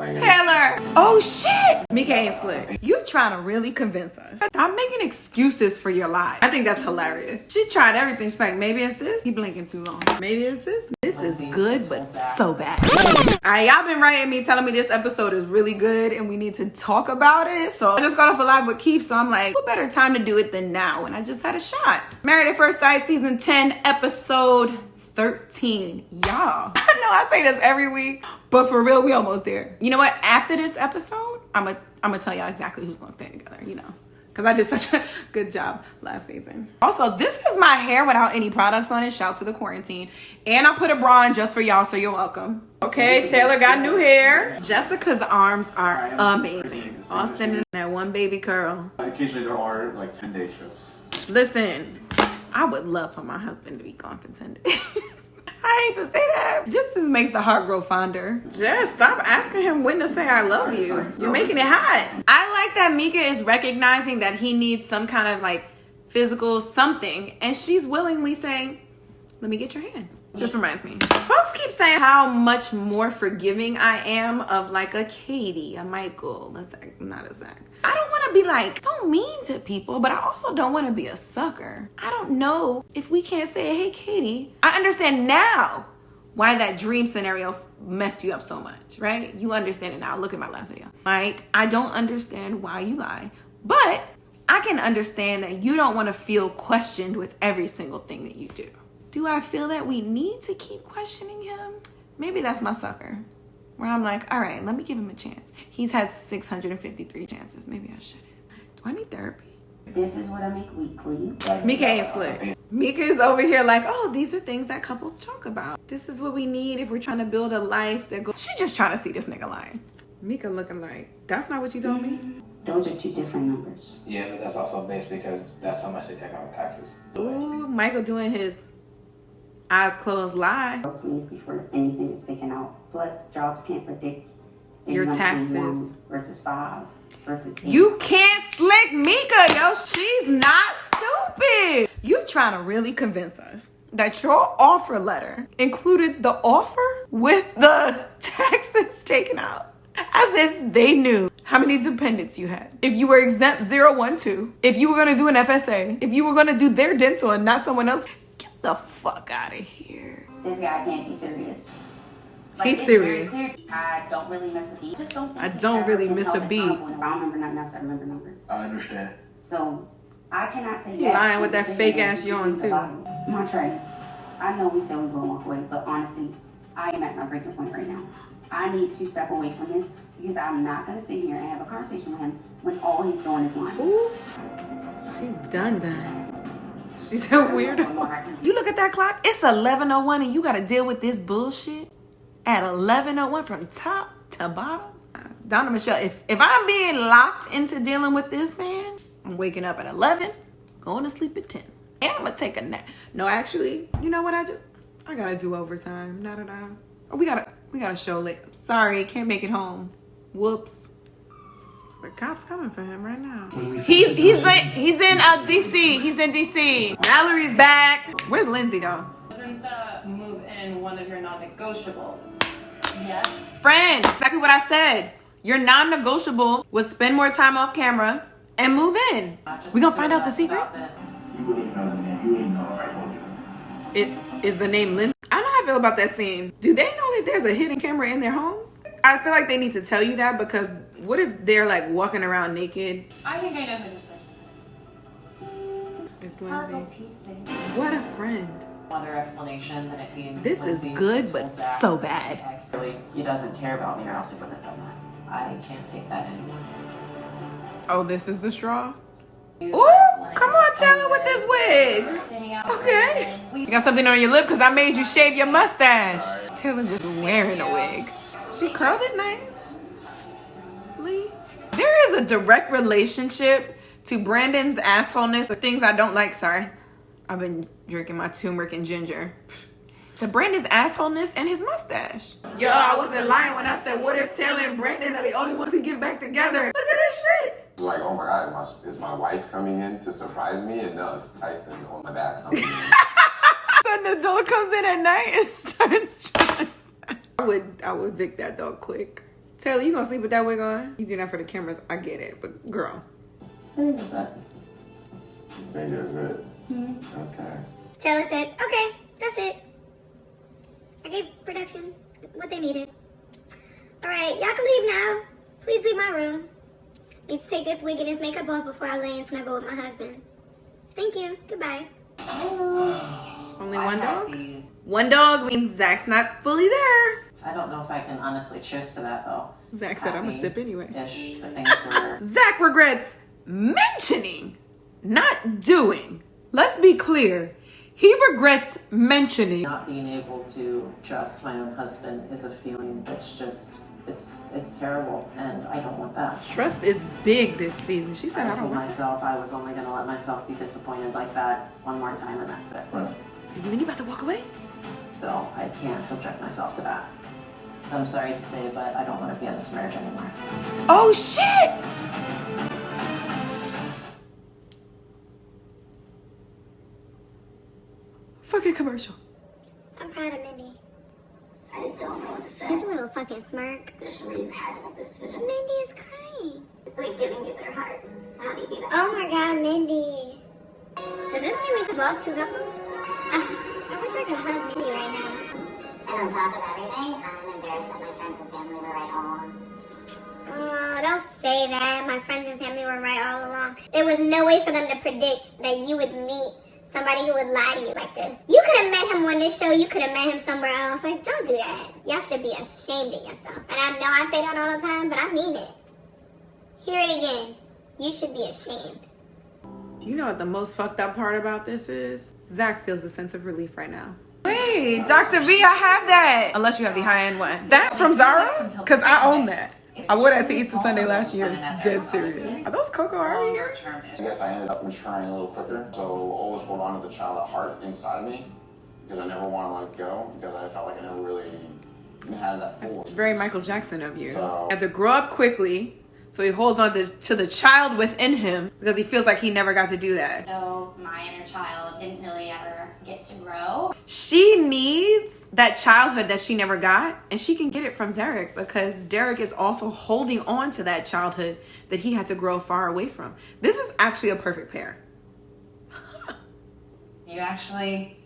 Taylor! Oh shit! Mika ain't slick. You trying to really convince us. I'm making excuses for your lie. I think that's hilarious. She tried everything. She's like, maybe it's this. He blinking too long. Maybe it's this. This is good, but so bad. Alright, y'all been writing me telling me this episode is really good and we need to talk about it. So I just got off a live with Keith, so I'm like, what better time to do it than now? And I just had a shot. Married at First Sight, season 10, episode 13. Y'all, I know I say this every week, but for real, we almost there. You know what? After this episode, I'm gonna tell y'all exactly who's gonna stand together, you know, because I did such a good job last season. Also, this is my hair without any products on it. Shout to the quarantine. And I put a bra on just for y'all, so you're welcome. Okay, Taylor got new hair. Jessica's arms are amazing. Austin and that one baby curl. Occasionally there are like 10-day trips. Listen, I would love for my husband to be gone for 10 days. I hate to say that. Just makes the heart grow fonder. Just stop asking him when to say I love you. You're making it hot. I like that Mika is recognizing that he needs some kind of like physical something. And she's willingly saying, let me get your hand. Just reminds me. Folks keep saying how much more forgiving I am of like a Katie, a Michael, a Zach, not a Zach. I don't want to be like so mean to people, but I also don't want to be a sucker. I don't know if we can't say, hey, Katie. I understand now why that dream scenario messed you up so much, right? You understand it now. Look at my last video. Like, I don't understand why you lie, but I can understand that you don't want to feel questioned with every single thing that you do. Do I feel that we need to keep questioning him? Maybe that's my sucker. Where I'm like, all right, let me give him a chance. He's had 653 chances. Maybe I shouldn't. Do I need therapy? This is what I make weekly. Mika ain't slick. Mika is over here like, oh, these are things that couples talk about. This is what we need if we're trying to build a life that goes. She just trying to see this nigga lying. Mika looking like, that's not what you told me? Those are two different numbers. Yeah, but that's also based because that's how much they take out in taxes. Ooh, Michael doing his eyes closed lie. Means before anything is taken out. Plus, jobs can't predict your taxes versus 5 versus 8. You can't slick Mika, yo. She's not stupid. You trying to really convince us that your offer letter included the offer with the taxes taken out, as if they knew how many dependents you had. If you were exempt 012, if you were gonna do an FSA, if you were gonna do their dental and not someone else. The fuck out of here. This guy can't be serious. He's serious. I don't really miss a beat. Just don't. I don't really miss a beat. I don't remember nothing else. I remember numbers. I understand. So I cannot say you yes. Lying with that fake ass yawn too. Montre, I know we said we were walk away, but honestly, I am at my breaking point right now. I need to step away from this because I'm not gonna sit here and have a conversation with him when all he's doing is lying. Ooh, she's done. She's a weirdo. You look at that clock, it's 11:01 and you gotta deal with this bullshit at 11:01 from top to bottom. Donna Michelle, if I'm being locked into dealing with this man, I'm waking up at 11, going to sleep at 10. And I'm gonna take a nap. No, actually, you know what? I gotta do overtime. We got a show late. I'm sorry, can't make it home. Whoops. The cops coming for him right now. He's in DC. He's in DC. Mallory's back. Where's Lindsay though? Isn't the move in one of your non-negotiables? Yes. Friend, exactly what I said. Your non-negotiable was spend more time off camera and move in. We gonna find out the secret? It is the name Lindsay. I know how I feel about that scene. Do they know that there's a hidden camera in their homes? I feel like they need to tell you that because what if they're like walking around naked? I think I know who this person is. It's Lindsay. What a friend. Other explanation that it means this is good, but so bad. Really, he doesn't care about me, or else he wouldn't have done that. I can't take that anymore. Oh, this is the straw? Ooh, come on, Taylor, with this wig. Okay. You got something on your lip because I made you shave your mustache. Taylor just wearing a wig. She curled it nicely. There is a direct relationship to Brandon's assholeness, or things I don't like, sorry. I've been drinking my turmeric and ginger. To Brandon's assholeness and his mustache. Yo, I wasn't lying when I said, what if Taylor and Brandon are the only ones who get back together? Look at this shit. Like, oh my God, is my wife coming in to surprise me? And no, it's Tyson on my back coming in. So the dog comes in at night and starts trying to... I would evict that dog quick. Taylor, you gonna sleep with that wig on? You do that for the cameras. I get it, but girl. I think that's it. I think that's it. Okay. Taylor said, okay, that's it. I gave production what they needed. Alright, y'all can leave now. Please leave my room. Need to take this wig and this makeup off before I lay and snuggle with my husband. Thank you. Goodbye. Only one dog? One dog means Zach's not fully there. I don't know if I can honestly cheers to that though. Zach said, I'm gonna sip anyway. Ish, the things were. Zach regrets mentioning, not doing. Let's be clear. He regrets mentioning. Not being able to trust my own husband is a feeling that's just, it's terrible, and I don't want that. Trust is big this season. She said, I I don't told want myself I was only gonna let myself be disappointed like that one more time, and that's it. Right. that. Is Mindy about to walk away? So I can't subject myself to that. I'm sorry to say, but I don't want to be in this marriage anymore. Oh, shit! Fucking commercial. I'm proud of Mindy. I don't know what to say. He's a little fucking smirk. Just leave having a decision. Mindy is crying. Like giving you their heart. How do you do that? Oh my god, Mindy. Does this mean we just lost 2 couples? I wish I could hug Mindy right now. And on top of everything, I'm embarrassed that my friends and family were right all along. Oh, don't say that. My friends and family were right all along. There was no way for them to predict that you would meet somebody who would lie to you like this. You could have met him on this show. You could have met him somewhere else. Like, don't do that. Y'all should be ashamed of yourself. And I know I say that all the time, but I mean it. Hear it again. You should be ashamed. You know what the most fucked up part about this is? Zach feels a sense of relief right now. Wait, Dr. V, I have that. Unless you have the high-end one. That from Zara? Because I own that. I wore that to Easter Sunday last year. Dead serious. Are those Coco Ari earrings? I guess I ended up maturing a little quicker, so always hold on to the child at heart inside of me, because I never want to let it go, because I felt like I never really had that full. It's very Michael Jackson of you. So- You have to grow up quickly, so he holds on to the child within him because he feels like he never got to do that. So my inner child didn't really ever get to grow. She needs that childhood that she never got, and she can get it from Derek because Derek is also holding on to that childhood that he had to grow far away from. This is actually a perfect pair. You actually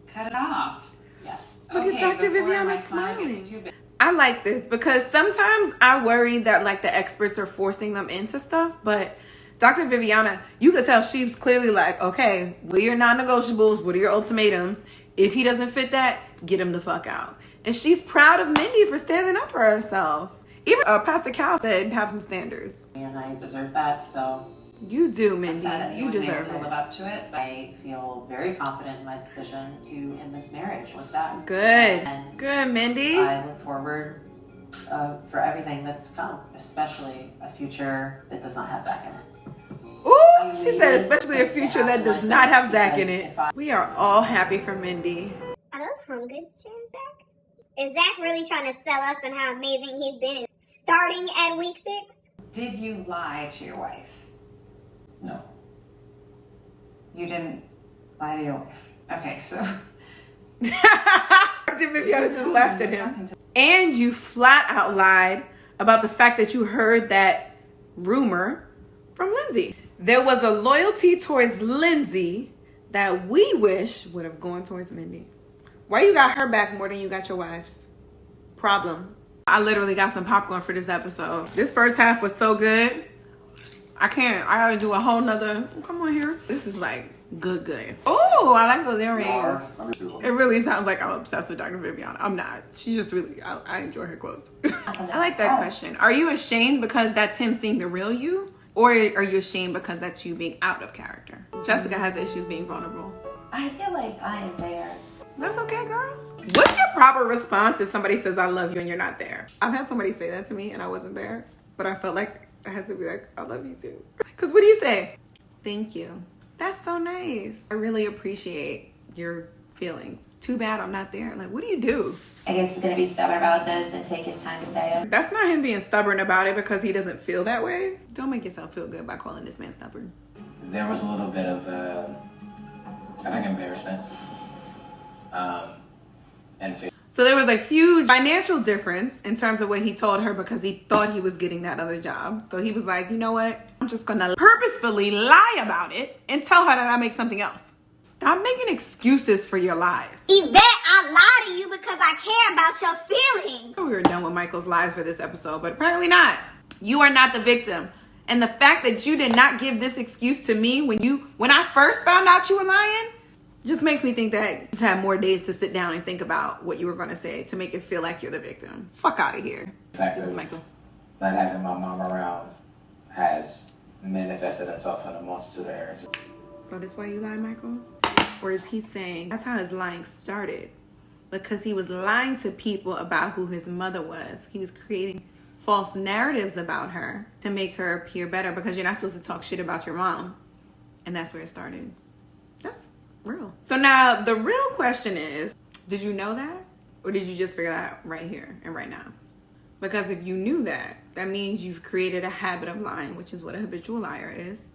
cut it off. Yes. Look at Dr. before Viviana my smile gets smiling. too big. I like this because sometimes I worry that like the experts are forcing them into stuff, but Dr. Viviana, you could tell she's clearly like, okay, what are your non-negotiables? What are your ultimatums? If he doesn't fit that, get him the fuck out. And she's proud of Mindy for standing up for herself. Even Pastor Cal said have some standards. And I deserve that, so You do, I'm Mindy. sad that he You wasn't able deserve to live it. up to it. But I feel very confident in my decision to end this marriage. What's that? Good. And Good, Mindy. I look forward for everything that's to come, especially a future that does not have Zach in it. Ooh, she said especially a future that does not have Zach in it. We are all happy for Mindy. Are those home goods chairs, Zach? Is Zach really trying to sell us on how amazing he's been starting at week 6? did you lie to your wife? No. You didn't lie to your wife. Okay, so Dr. Viviana just laughed at him. And you flat out lied about the fact that you heard that rumor from Lindsay. There was a loyalty towards Lindsay that we wish would have gone towards Mindy. Why you got her back more than you got your wife's? Problem. I literally got some popcorn for this episode. This first half was so good. I gotta do a whole nother. Come on here. This is like good. Oh, I like those earrings. It really sounds like I'm obsessed with Dr. Viviana. I'm not. She just really, I enjoy her clothes. I like that question. Are you ashamed because that's him seeing the real you? Or are you ashamed because that's you being out of character? Jessica has issues being vulnerable. I feel like I am there. That's okay, girl. What's your proper response if somebody says I love you and you're not there? I've had somebody say that to me and I wasn't there, but I felt like I had to be like, I love you too. Because what do you say? Thank you. That's so nice. I really appreciate your feelings. Too bad I'm not there. Like, what do you do? I guess he's gonna be stubborn about this and take his time to say it. That's not him being stubborn about it because he doesn't feel that way. Don't make yourself feel good by calling this man stubborn. There was a little bit of, I think, embarrassment. And So there was a huge financial difference in terms of what he told her because he thought he was getting that other job. So he was like, you know what? I'm just gonna purposefully lie about it and tell her that I make something else. Stop making excuses for your lies. Yvette, I lie to you because I care about your feelings. We were done with Michael's lies for this episode, but apparently not. You are not the victim. And the fact that you did not give this excuse to me when I first found out you were lying, just makes me think that you just had more days to sit down and think about what you were going to say to make it feel like you're the victim. Fuck out of here. The fact This is that Michael. not having my mom around has manifested itself in a multitude of areas. So that's why you lied, Michael? Or is he saying that's how his lying started? Because he was lying to people about who his mother was. He was creating false narratives about her to make her appear better because you're not supposed to talk shit about your mom. And that's where it started. That's real. So now the real question is, did you know that? Or did you just figure that out right here and right now? Because if you knew that, that means you've created a habit of lying, which is what a habitual liar is.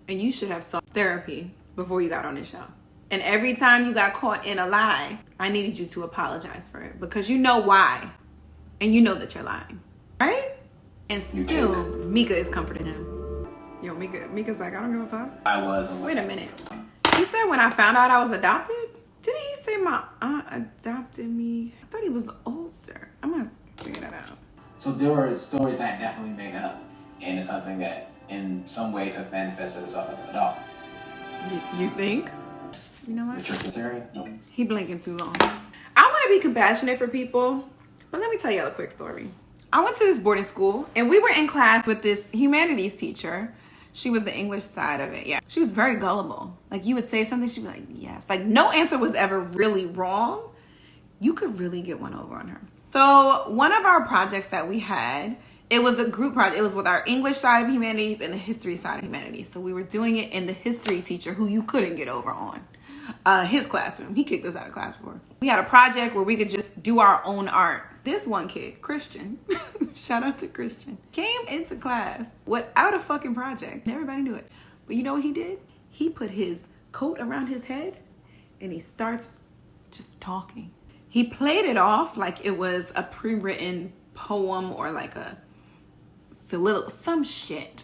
And you should have sought therapy before you got on this show. And every time you got caught in a lie, I needed you to apologize for it because you know why. And you know that you're lying. Right? And still, Mika is comforting him. Yo, Mika's like, I don't give a fuck. I was. Wait a minute. He said when I found out I was adopted? Didn't he say my aunt adopted me? I thought he was older. I'm going to figure that out. So there were stories I definitely made up, and it's something that in some ways have manifested itself as an adult. You think? You know what? But you're considering? No. He blinking too long. I want to be compassionate for people, but let me tell you a quick story. I went to this boarding school, and we were in class with this humanities teacher. She was the English side of it. Yeah. She was very gullible. Like, you would say something, she'd be like, yes. Like, no answer was ever really wrong. You could really get one over on her. So one of our projects that we had, it was a group project. It was with our English side of humanities and the history side of humanities. So we were doing it in the history teacher who you couldn't get over on. His classroom. He kicked us out of class before. We had a project where we could just do our own art. This one kid, Christian, shout out to Christian, came into class without a fucking project. Everybody knew it. But you know what he did? He put his coat around his head and he starts just talking. He played it off like it was a pre-written poem or like a soliloquy, some shit.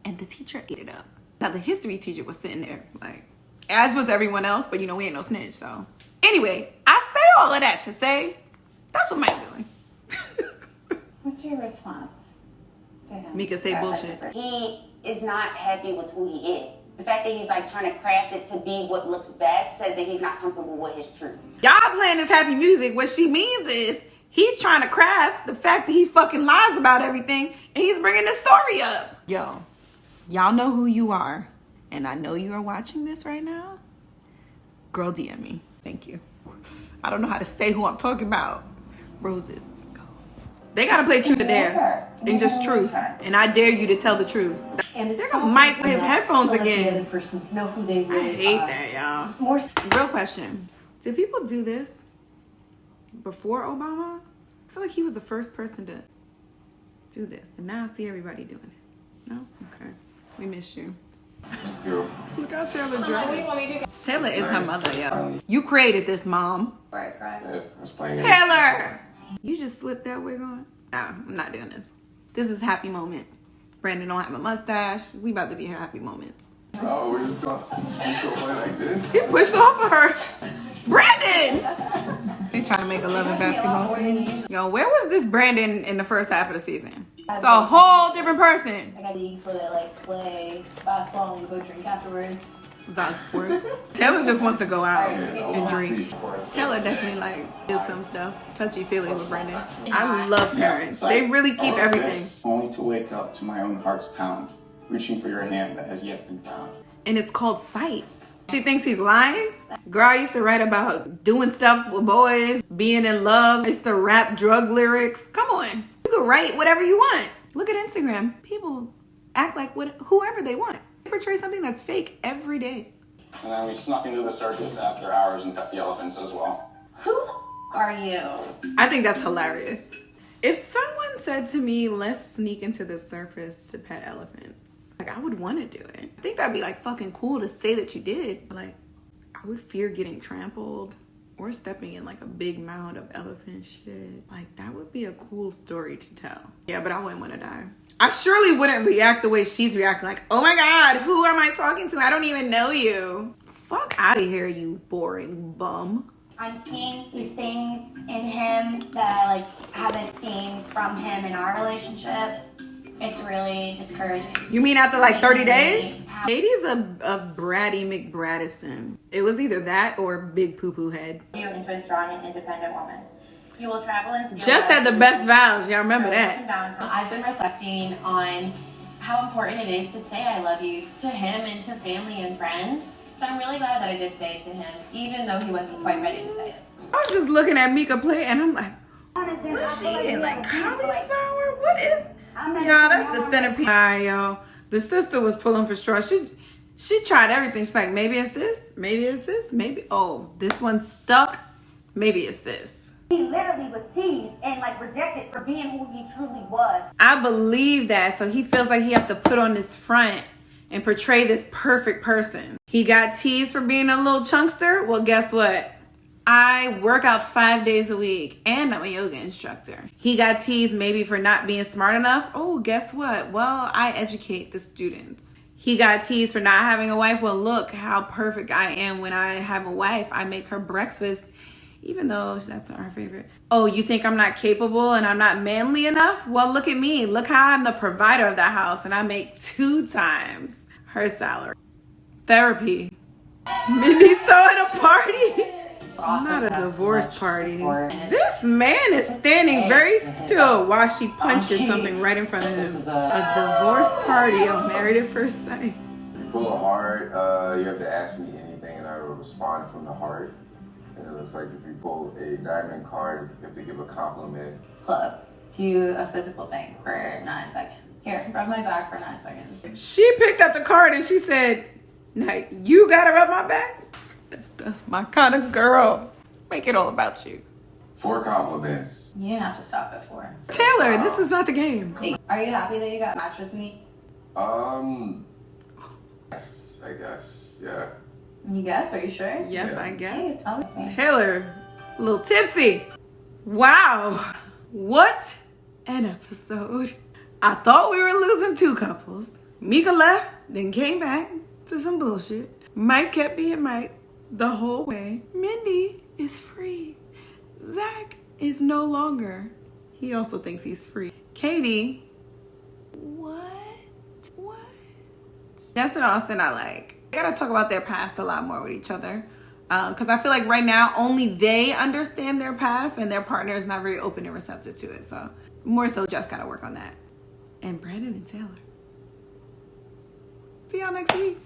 And the teacher ate it up. Now the history teacher was sitting there like, as was everyone else, but you know, we ain't no snitch, so. Anyway, I say all of that to say, that's what Mike doing. What's your response to him? Mika say bullshit. He is not happy with who he is. The fact that he's like trying to craft it to be what looks best says that he's not comfortable with his truth. Y'all playing this happy music. What she means is he's trying to craft the fact that he fucking lies about everything and he's bringing this story up. Yo, y'all know who you are. And I know you are watching this right now. Girl, DM me. Thank you. I don't know how to say who I'm talking about. Roses. Go. They gotta play truth or dare. And just truth. And I dare you to tell the truth. And it's There go Mike with his headphones to let again. The other persons know who they I really hate are. that, y'all. More Real question. Did people do this before Obama? I feel like he was the first person to do this. And now I see everybody doing it. No? Okay. We miss you. Look how Taylor What do you dressed. want me to do? Taylor is her mother, yeah. You created this, Mom. Right. Yeah, that's playing. Taylor! You just slipped that wig on? No, I'm not doing this. This is happy moment. Brandon don't have a mustache. We about to be happy moments. Oh, we're just gonna play like this? He pushed off of her. Brandon! They trying to make a love and basketball scene. Yo, where was this Brandon in the first half of the season? It's a whole different person. I got leagues where they like play basketball and go drink afterwards. Zod Sports. Taylor just wants to go out and drink. Taylor definitely like does some stuff. Touchy feely with Brandon. I love parents. They really keep everything. Only to wake up to my own heart's pound, reaching for your hand that has yet been found. And it's called Sight. She thinks he's lying? Girl, I used to write about doing stuff with boys, being in love. I used to rap drug lyrics. Come on. You can write whatever you want. Look at Instagram. People act like whoever they want. They portray something that's fake every day. And then we snuck into the circus after hours and cut the elephants as well. Who are you? I think that's hilarious. If someone said to me, let's sneak into the circus to pet elephants, like I would want to do it. I think that'd be like fucking cool to say that you did. Like I would fear getting trampled. Or stepping in like a big mound of elephant shit. Like, that would be a cool story to tell. Yeah, but I wouldn't want to die. I surely wouldn't react the way she's reacting. Like, oh my God, who am I talking to? I don't even know you. Fuck out of here, you boring bum. I'm seeing these things in him that I haven't seen from him in our relationship. It's really discouraging. You mean after like 30 days? Katie's a bratty McBradison. It was either that or big poo-poo head. You into a strong and independent woman. You will travel and see. Just had the best vows. Y'all remember that? I've been reflecting on how important it is to say I love you to him and to family and friends. So I'm really glad that I did say it to him, even though he wasn't quite ready to say it. I was just looking at Mika play and I'm like, what is she in? Like cauliflower? What is? Y'all, that's the centerpiece. Yo, the sister was pulling for straws. She tried everything. She's like, maybe it's this, maybe it's this, maybe, oh, this one's stuck. Maybe it's this. He literally was teased and rejected for being who he truly was. I believe that. So he feels like he has to put on this front and portray this perfect person. He got teased for being a little chunkster. Well, guess what? I work out 5 days a week and I'm a yoga instructor. He got teased maybe for not being smart enough. Oh, guess what? Well, I educate the students. He got teased for not having a wife. Well, look how perfect I am when I have a wife. I make her breakfast, even though that's not her favorite. Oh, you think I'm not capable and I'm not manly enough? Well, look at me. Look how I'm the provider of the house and I make 2 times her salary. Therapy. Mindy's throwing a party. Not a divorce party. This man is standing very still while she punches something right in front of him. A divorce party on Married at First Sight. Pull a heart, you have to ask me anything and I will respond from the heart. And it looks like if you pull a diamond card, you have to give a compliment. Club, do a physical thing for 9 seconds. Here, rub my back for 9 seconds. She picked up the card and she said, now you gotta rub my back? That's my kind of girl. Make it all about you. 4 compliments. You didn't have to stop at 4. Taylor, this is not the game. Are you happy that you got matched with me? Yes, I guess, yeah. You guess? Are you sure? Yes, Yeah. I guess. Hey, tell me. Taylor, a little tipsy. Wow. What an episode. I thought we were losing 2 couples. Mika left, then came back to some bullshit. Mike kept being Mike the whole way. Mindy is free. Zach is no longer. He also thinks he's free. Katie, what? Jess and Austin I like. They gotta talk about their past a lot more with each other. Because I feel like right now only they understand their past and their partner is not very open and receptive to it. So more so Jess gotta work on that. And Brandon and Taylor. See y'all next week.